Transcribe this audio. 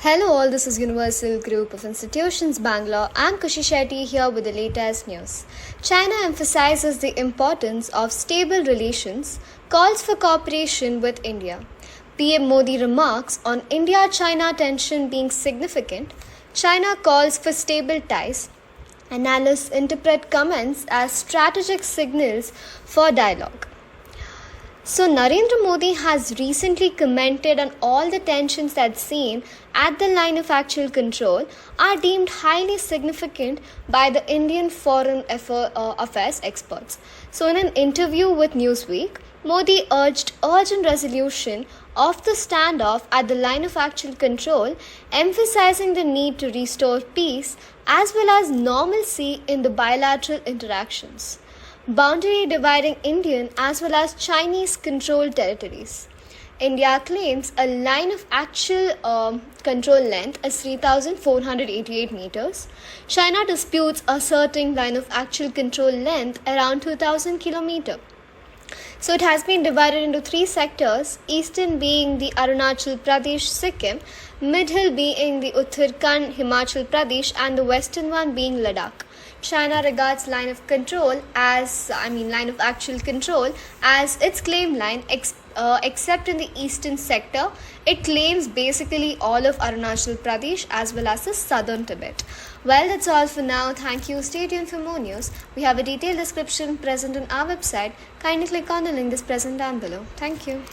Hello all, this is Universal Group of Institutions, Bangalore. I'm Kushi Shetty here with the latest news. China emphasizes the importance of stable relations, calls for cooperation with India. PM Modi remarks on India-China tension being significant. China calls for stable ties. Analysts interpret comments as strategic signals for dialogue. So, Narendra Modi has recently commented on all the tensions that seen at the line of actual control are deemed highly significant by the Indian foreign affairs experts. So, in an interview with Newsweek, Modi urged urgent resolution of the standoff at the line of actual control, emphasizing the need to restore peace as well as normalcy in the bilateral interactions. Boundary dividing Indian as well as Chinese controlled territories. India claims a line of actual control length as 3,488 meters. China disputes asserting line of actual control length around 2,000 kilometers. So it has been divided into three sectors, eastern being the Arunachal Pradesh, Sikkim, middle being the Uttarakhand, Himachal Pradesh, and the western one being Ladakh. China regards line of actual control as its claim line, except in the eastern sector. It claims basically all of Arunachal Pradesh as well as the southern Tibet. Well, that's all for now. Thank you. Stay tuned for more news. We have a detailed description present on our website. Kindly click on the link that's present down below. Thank you.